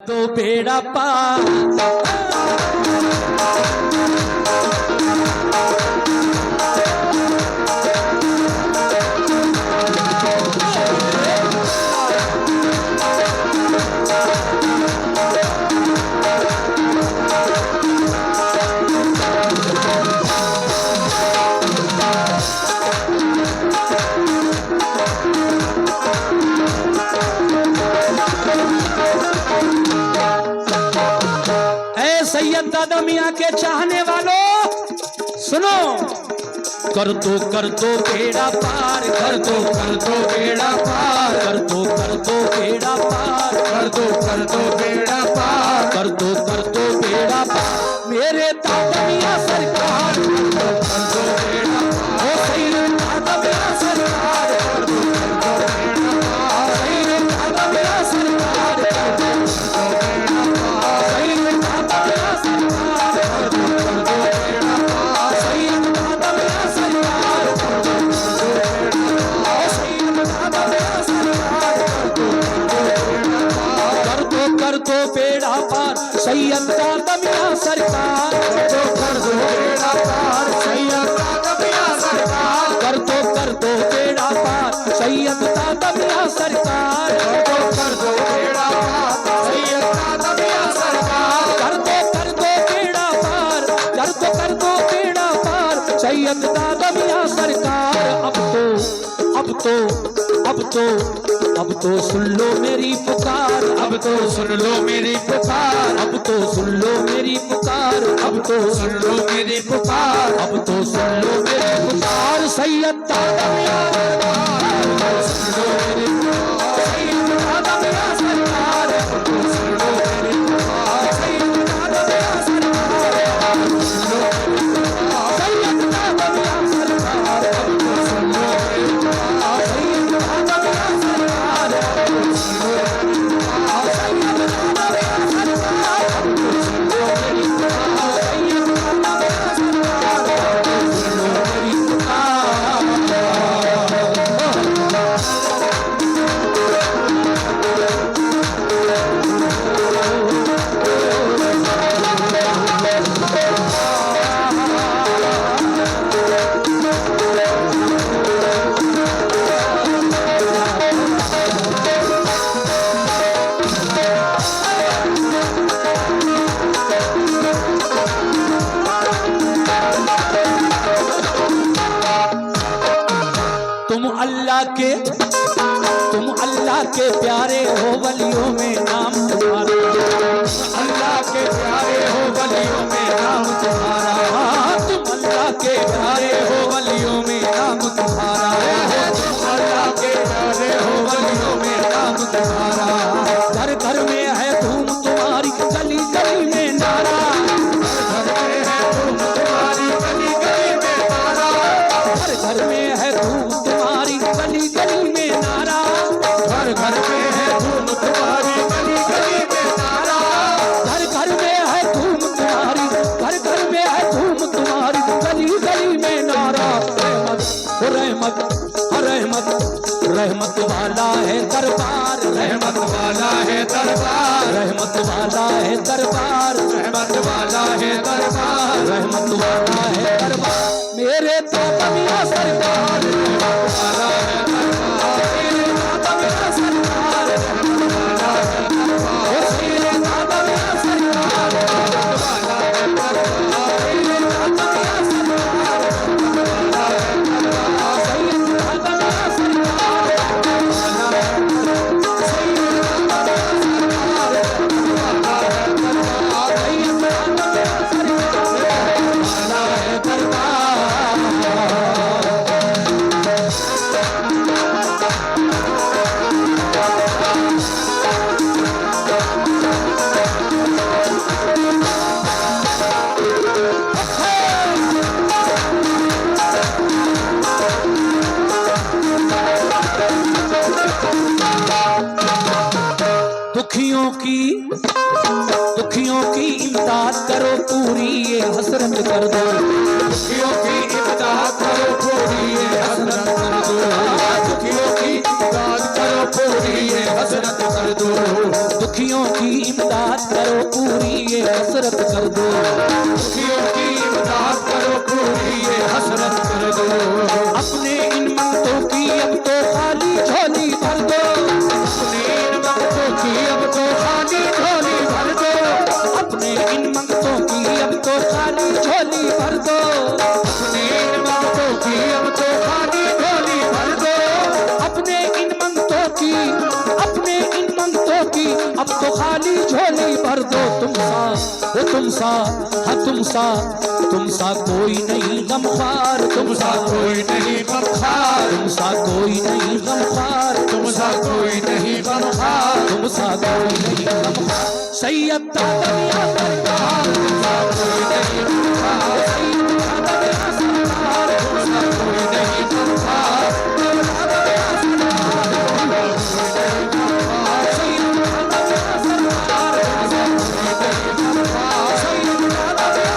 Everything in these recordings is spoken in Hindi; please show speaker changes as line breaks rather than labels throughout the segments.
दो बेड़ा पार। सैयद दादा मियाँ के चाहने वालों सुनो, कर दो बेड़ा पार, कर दो बेड़ा पार, कर दो बेड़ा पार, कर दो बेड़ा पार, कर दो बेड़ा पार मेरे दादा मियाँ सरकार, कर दो बेड़ा पार। ओ सैयद दादा मियाँ सरकार, कर दो बेड़ा पार, सैयद दादा मियाँ सरकार, कर दो बेड़ा पार, सैयद दादा मियाँ सरकार, कर दो बेड़ा पार, सैयद दादा मियाँ सरकार, कर दो बेड़ा पार, सैयद दादा मियाँ सरकार, कर दो बेड़ा पार, सैयद दादा मियाँ सरकार, कर दो बेड़ा पार, सैयद दादा मियाँ सरकार, कर दो बेड़ा पार, सैयद दादा मियाँ सरकार, कर दो बेड़ा पार, सैयद दादा मियाँ सरकार, कर दो बेड़ा पार, कर दो बेड़ा पार, सैयद दादा मियाँ सरकार। अब तो सुन लो मेरी पुकार, अब तो सुन लो मेरी पुकार, अब तो सुन लो मेरी पुकार, अब तो सुन लो मेरी पुकार, अब तो सुन लो मेरी पुकार, सैयद दादा मियाँ सरकार, सुन लो मेरी पुकार, सैयद दादा मियाँ सरकार, सुन लो मेरी पुकार, सैयद दादा मियाँ सरकार, सुन लो मेरी पुकार, सैयद दादा मियाँ सरकार, सुन लो मेरी पुकार, सैयद दादा मियाँ सरकार, सुन लो मेरी पुकार, सैयद दादा मियाँ सरकार, सुन लो मेरी पुकार, सैयद दादा मियाँ सरकार, सुन लो मेरी तुम अल्लाह के प्यारे हो वलियों में नाम तुम्हारा, अल्लाह के प्यारे हो वलियों में नाम तुम्हारा, तुम अल्लाह के प्यारे हो वलियों में नाम तुम्हारा, तुम अल्लाह के प्यारे हो वलियों में नाम तुम्हारा, घर घर में है धूम तुम्हारी गली गली में नारा, घर में है धूम तुम्हारी गली गली में नारा, घर घर में है धूम तुम्हारी गली गली में नारा, घर घर में है धूम तुम्हारी गली गली में नारा, घर घर में है धूम तुम्हारी, घर घर में है धूम तुम्हारी गली गली में नारा। रहमत रहमत रहमत वाला है दरबार, रहमत वाला है दरबार, रहमत वाला है दरबार, रहमत वाला है दरबार, रहमत वाला है दरबार मेरे दादा मियाँ सरकार, रहमत वाला है दरबार, मेरे दादा मियाँ सरकार, रहमत वाला है दरबार, मेरे दादा मियाँ सरकार, रहमत वाला है दरबार, मेरे दादा मियाँ सरकार, रहमत वाला है दरबार, सैयद दादा मियाँ सरकार, रहमत वाला है दरबार, सैयद दादा मियाँ सरकार, रहमत वाला है दरबार, सैयद दादा मियाँ सरकार, रहमत वाला है दरबार। दुखियों की इमदाद करो पूरी ये हसरत कर दो, दुखियों की इमदाद करो पूरी ये हसरत कर दो, दुखियों की इमदाद करो पूरी ये हसरत कर दो, दुखियों की इमदाद पूरी ये हसरत कर दो,
दुखियों की इमदाद करो पूरी ये हसरत कर दो।
अपने इन मंगतों की अब तो खाली झोली भर दो,
अपने इन मंगतों की अब तो खाली झोली भर दो,
अपने इन मंगतों की अब तो खाली झोली भर दो,
अपने इन मंगतों की अब तो खाली झोली भर दो,
अपने इन मंगतों की, अपने इन मंगतों की अब तो खाली झोली भर दो। तुम सा वो तुम सा, हाँ तुम सा कोई नहीं गमखार,
तुम सा कोई नहीं गमखार,
तुम सा कोई नहीं गमखार,
तुम सा कोई नहीं गमखार,
तुम सा कोई नहीं गमखार। सैयद दादमिया सरकार,
तुम सा कोई नहीं गमखार,
सैयद दादमिया सरकार,
तुम सा कोई नहीं गमखार,
सैयद दादमिया सरकार, सैयद दादमिया सरकार, सैयद दादमिया सरकार।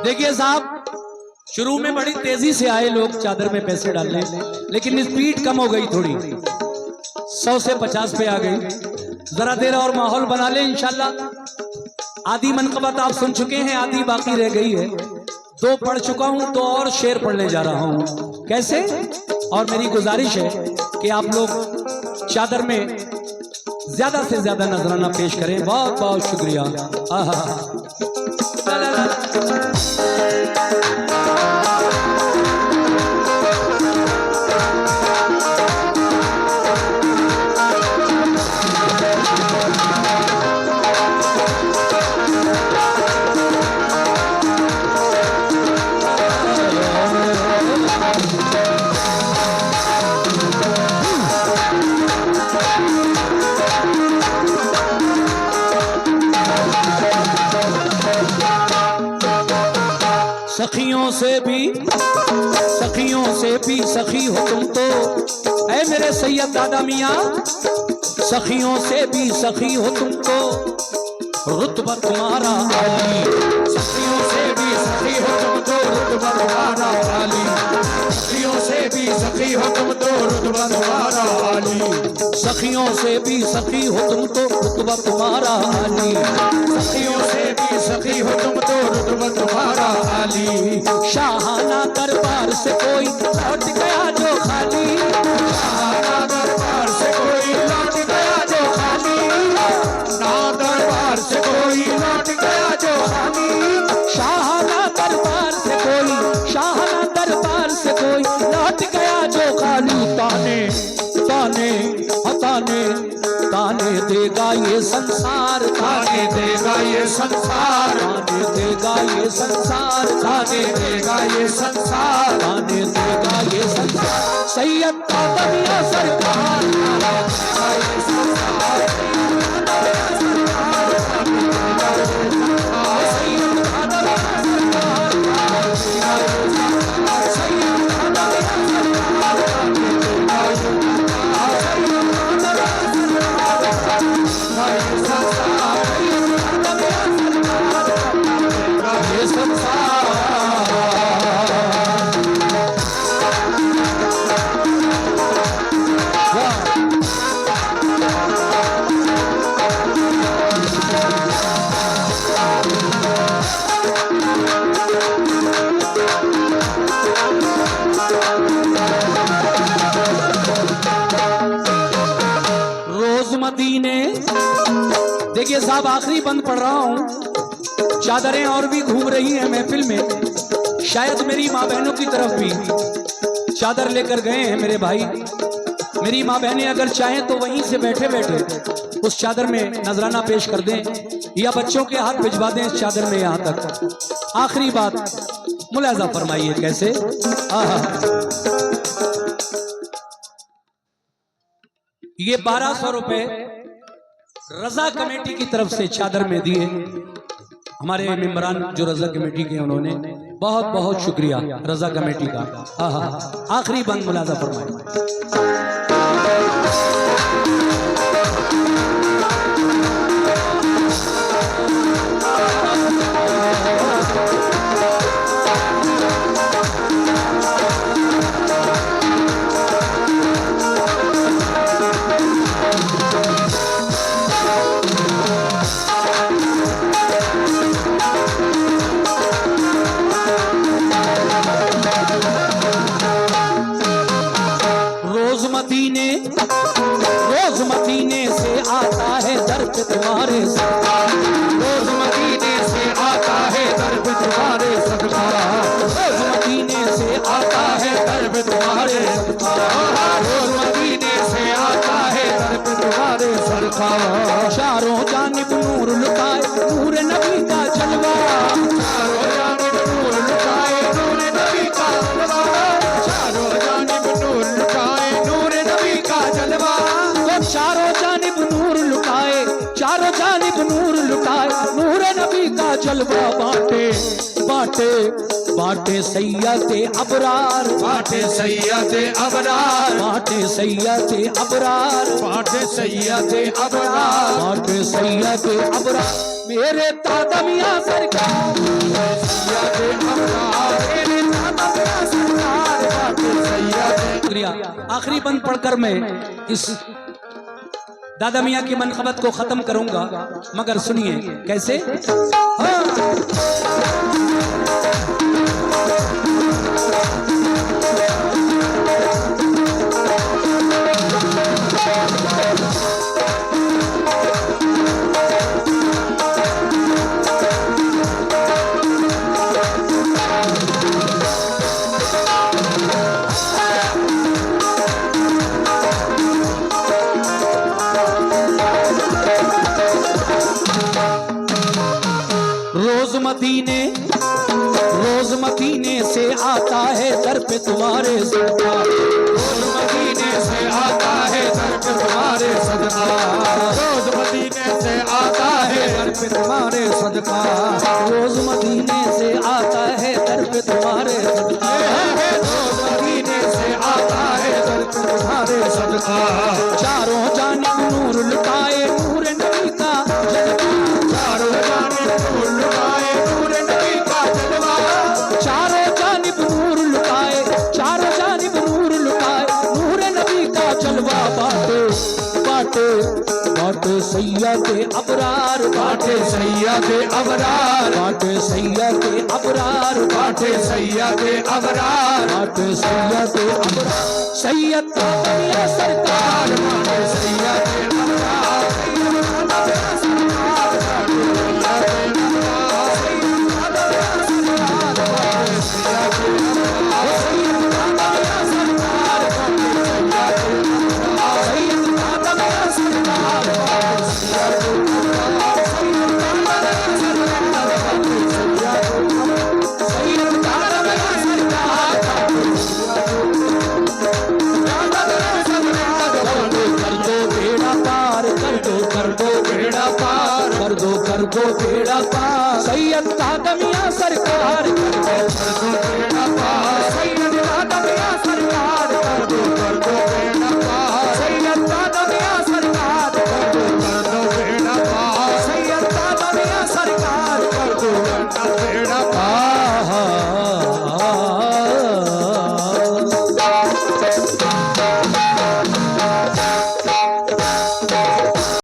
देखिए साहब, शुरू में बड़ी तेजी से आए लोग चादर में पैसे डालने, लेकिन स्पीड कम हो गई थोड़ी, 100 से 50 पे आ गई। जरा देर और माहौल बना ले इंशाल्लाह। आधी मनकबत आप सुन चुके हैं, आधी बाकी रह गई है। 2 पढ़ चुका हूं तो और शेर पढ़ने जा रहा हूं। कैसे? और मेरी गुजारिश है कि आप लोग चादर में ज्यादा से ज्यादा नजराना पेश करें। बहुत बहुत शुक्रिया। आहा ला ला ला। सखियों से भी सखी हो तुम तो, ऐ मेरे सैयद दादा मियाँ, सखियों से भी सखी हो तुम तो, रुतबा तुम्हारा आली।
सखियों से भी सखी हो तुम तो रुतबा तुम्हारा आली, सखियों से भी सखी हो तुम तो रुतबा तुम्हारा आली,
सखियों से भी सखी हो तुम तो रुतबा तुम्हारा आली,
सखियों से भी सखी हो तुम तो रुतबा तुम्हारा आली।
शाहाना दरबार से कोई लौट गया जो खाली,
शाहाना दरबार से कोई लौट गया जो खाली, ना दरबार से कोई लौट गया जो खाली,
शाहाना दरबार से कोई, शाहाना दरबार से कोई लौट गया जो खाली। ताने ताने ताने ताने देगा ये संसार,
ताने देगा ये संसार,
ताने देगा ये संसार,
ताने देगा ये संसार,
ताने देगा ये संसार। सैयद दादमिया सरकार,
देगा ये संसार,
सैयद दादमिया सरकार, सैयद दादमिया सरकार, सैयद
ये संसार।
रोज मदीने। देखिए साहब, आखिरी बंद पढ़ रहा हूं। चादरें और भी घूम रही हैं महफिल में। शायद मेरी माँ बहनों की तरफ भी चादर लेकर गए हैं मेरे भाई। मेरी माँ बहनें अगर चाहें तो वहीं से बैठे बैठे उस चादर में नजराना पेश कर दें, या बच्चों के हाथ भिजवा दें इस चादर में यहाँ तक। आखिरी बात मुलाजा फरमाइए कैसे। ये 1200 रुपए रजा कमेटी की तरफ से चादर में दिए हमारे मेंबरान जो रजा कमेटी के, उन्होंने बहुत बहुत शुक्रिया रजा कमेटी का। आखिरी बंद मुलाजा फरमाए। रोज मदीने से आता है दर पे तुम्हारे सदका,
रोज मदीने से आता है दर पे तुम्हारे सदका,
रोज मदीने से आता है
दर पे तुम्हारे सदका, रोज मदीने से आता है दर पे तुम्हारे सदका।
चारों जानिब नूर लुटाए नूर नबी का जलवा,
चारों जानिब नूर लुटाए नूर नबी का जलवा, चारों जानिब नूर लुटाए नूर नबी का जलवा।
चारों जानिब नूर लुटाए, चारों जानिब नूर लुटाए नूर नबी का जलवा। बांटे बांटे बांटे सैयदे अबरार,
बांटे सैयदे अबरार,
बांटे सैयदे अबरार,
बांटे सैयदे अबरार,
बांटे सैयदे अबरार मेरे दादा मियां सरकार,
सैयदे अबरार, मेरे दादा मियां सरकार, बांटे सैयदे।
शुक्रिया। आखिरी बंद पढ़कर मैं इस दादा मियां की मनकबत को खत्म करूंगा, मगर सुनिए कैसे। रोज मदीने से आता है दर पे तुम्हारे सदका,
रोज मदीने से आता है दर पे तुम्हारे सदका, रोज मदीने से आता है दर पे तुम्हारे सदका,
रोज मदीने से आता है दर पे तुम्हारे सदका,
रोज मदीने से आता है दर पे तुम्हारे सदका।
चारों जानिब नूर लुटाए नूर नबी का जलवा,
चारों जानिब नूर लुटाए नूर नबी का जलवा,
चारों जानिब नूर लुटाए, चारों जानिब नूर लुटाए नूर नबी का जलवा। बांटे बांटे बांटे सैयदे अबरार,
बांटे सैयदे अबरार,
बांटे सैयदे अबरार,
बांटे सैयदे अबरार,
बांटे सैयदे अबरार सैयद दादा मियां सरकार,
बांटे सैयदे अबरार, सैयद दादा मियां सरकार,
कर दो बेड़ा पार सैयद दादा मियां सरकार,
कर दो बेड़ा पार सैयद दादा मियां सरकार, कर दो बेड़ा पार सैयद दादा मियां सरकार, कर दो बेड़ा पार सैयद दादा मियां सरकार, कर दो बेड़ा पार।